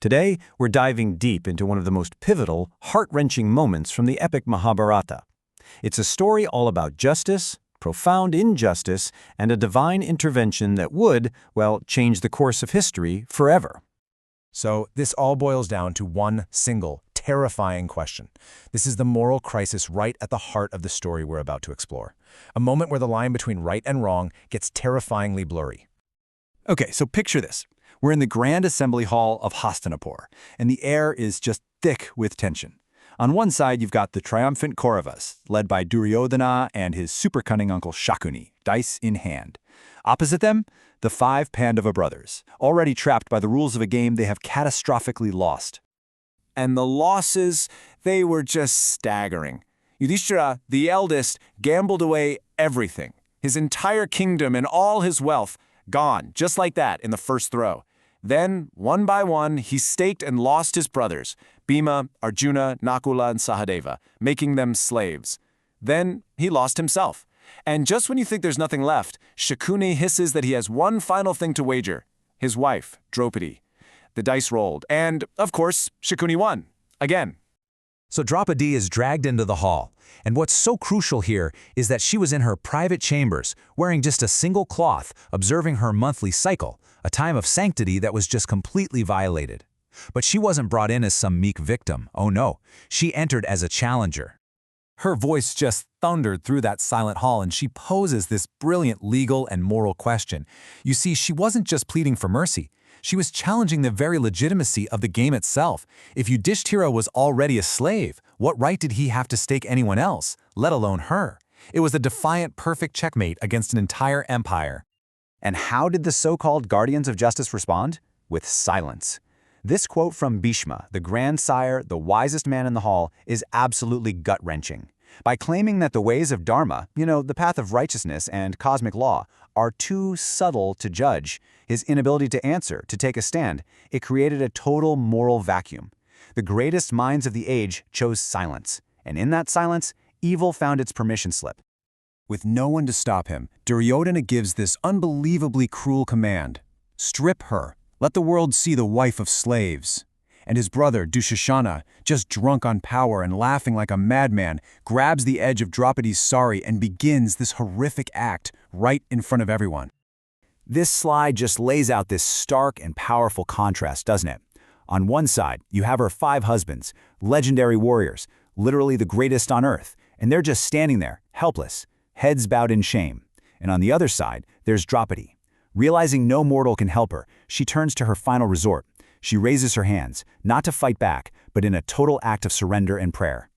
Today, we're diving deep into one of the most pivotal, heart-wrenching moments from the epic Mahabharata. It's a story all about justice, profound injustice, and a divine intervention that would, well, change the course of history forever. So this all boils down to one single, terrifying question. This is the moral crisis right at the heart of the story we're about to explore. A moment where the line between right and wrong gets terrifyingly blurry. Okay, so picture this. We're in the Grand Assembly Hall of Hastinapur, and the air is just thick with tension. On one side, you've got the triumphant Kauravas, led by Duryodhana and his super-cunning uncle Shakuni, dice in hand. Opposite them, the 5 Pandava brothers, already trapped by the rules of a game they have catastrophically lost. And the losses, they were just staggering. Yudhishthira, the eldest, gambled away everything. His entire kingdom and all his wealth, gone, just like that, in the first throw. Then, one by one, he staked and lost his brothers, Bhima, Arjuna, Nakula, and Sahadeva, making them slaves. Then, he lost himself. And just when you think there's nothing left, Shakuni hisses that he has one final thing to wager. His wife, Draupadi. The dice rolled, and, of course, Shakuni won. Again. So Draupadi is dragged into the hall, and what's so crucial here is that she was in her private chambers, wearing just a single cloth, observing her monthly cycle, a time of sanctity that was just completely violated. But she wasn't brought in as some meek victim, oh no, she entered as a challenger. Her voice just thundered through that silent hall, and she poses this brilliant legal and moral question. You see, she wasn't just pleading for mercy. She was challenging the very legitimacy of the game itself. If Yudhishthira was already a slave, what right did he have to stake anyone else, let alone her? It was a defiant, perfect checkmate against an entire empire. And how did the so-called guardians of justice respond? With silence. This quote from Bhishma, the grandsire, the wisest man in the hall, is absolutely gut-wrenching. By claiming that the ways of Dharma, the path of righteousness and cosmic law, are too subtle to judge, his inability to answer, to take a stand, it created a total moral vacuum. The greatest minds of the age chose silence, and in that silence, evil found its permission slip. With no one to stop him, Duryodhana gives this unbelievably cruel command. Strip her. Let the world see the wife of slaves. And his brother, Dushasana, just drunk on power and laughing like a madman, grabs the edge of Draupadi's sari and begins this horrific act right in front of everyone. This slide just lays out this stark and powerful contrast, doesn't it? On one side, you have her 5 husbands, legendary warriors, literally the greatest on earth, and they're just standing there, helpless, heads bowed in shame. And on the other side, there's Draupadi. Realizing no mortal can help her, she turns to her final resort. She raises her hands, not to fight back, but in a total act of surrender and prayer.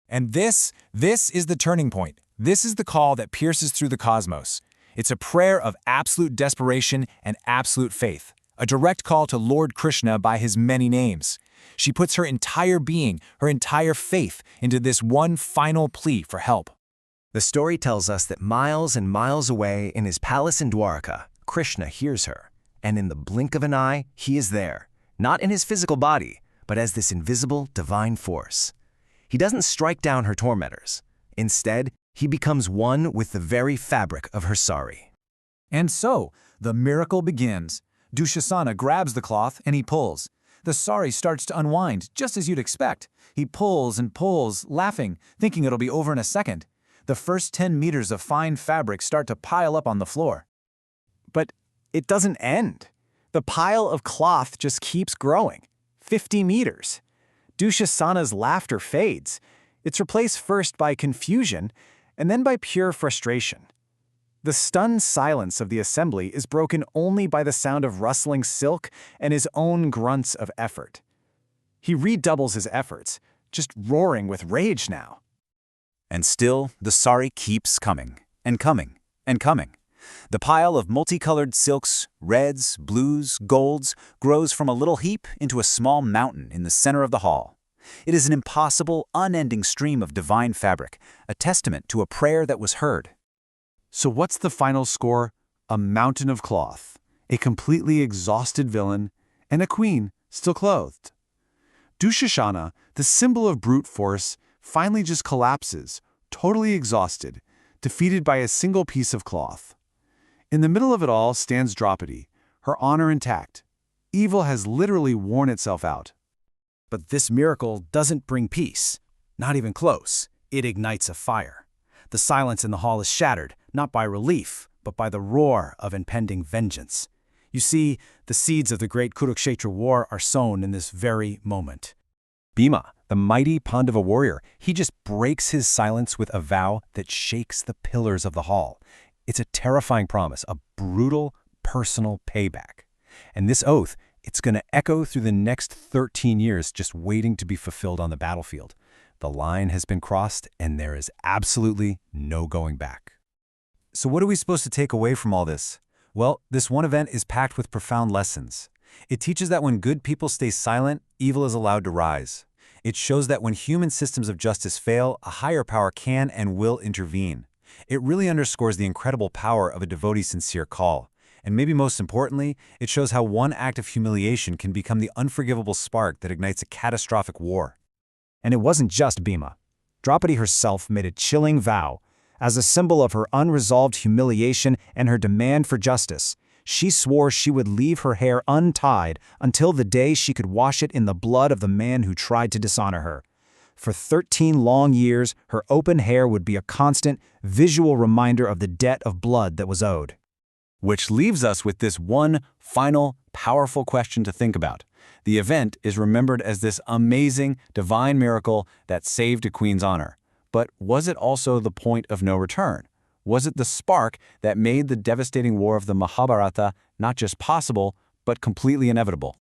And this is the turning point. This is the call that pierces through the cosmos. It's a prayer of absolute desperation and absolute faith, a direct call to Lord Krishna by his many names. She puts her entire being, her entire faith, into this one final plea for help. The story tells us that miles and miles away in his palace in Dwarka, Krishna hears her, and in the blink of an eye, he is there. Not in his physical body, but as this invisible divine force. He doesn't strike down her tormentors. Instead, he becomes one with the very fabric of her sari. And so, the miracle begins. Dushasana grabs the cloth and he pulls. The sari starts to unwind, just as you'd expect. He pulls and pulls, laughing, thinking it'll be over in a second. The first 10 meters of fine fabric start to pile up on the floor. But it doesn't end. The pile of cloth just keeps growing. 50 meters. Dushasana's laughter fades. It's replaced first by confusion, and then by pure frustration. The stunned silence of the assembly is broken only by the sound of rustling silk and his own grunts of effort. He redoubles his efforts, just roaring with rage now. And still, the sari keeps coming, and coming, and coming. The pile of multicolored silks, reds, blues, golds, grows from a little heap into a small mountain in the center of the hall. It is an impossible, unending stream of divine fabric, a testament to a prayer that was heard. So what's the final score? A mountain of cloth, a completely exhausted villain, and a queen still clothed. Dushasana, the symbol of brute force, finally just collapses, totally exhausted, defeated by a single piece of cloth. In the middle of it all stands Draupadi, her honor intact. Evil has literally worn itself out. But this miracle doesn't bring peace. Not even close. It ignites a fire. The silence in the hall is shattered, not by relief, but by the roar of impending vengeance. You see, the seeds of the great Kurukshetra war are sown in this very moment. Bhima, the mighty Pandava warrior, he just breaks his silence with a vow that shakes the pillars of the hall. It's a terrifying promise, a brutal, personal payback. And this oath, it's going to echo through the next 13 years, just waiting to be fulfilled on the battlefield. The line has been crossed, and there is absolutely no going back. So what are we supposed to take away from all this? Well, this one event is packed with profound lessons. It teaches that when good people stay silent, evil is allowed to rise. It shows that when human systems of justice fail, a higher power can and will intervene. It really underscores the incredible power of a devotee's sincere call. And maybe most importantly, it shows how one act of humiliation can become the unforgivable spark that ignites a catastrophic war. And it wasn't just Bhima. Draupadi herself made a chilling vow. As a symbol of her unresolved humiliation and her demand for justice, she swore she would leave her hair untied until the day she could wash it in the blood of the man who tried to dishonor her. For 13 long years, her open hair would be a constant, visual reminder of the debt of blood that was owed. Which leaves us with this one final, powerful question to think about. The event is remembered as this amazing, divine miracle that saved a queen's honor. But was it also the point of no return? Was it the spark that made the devastating war of the Mahabharata not just possible, but completely inevitable?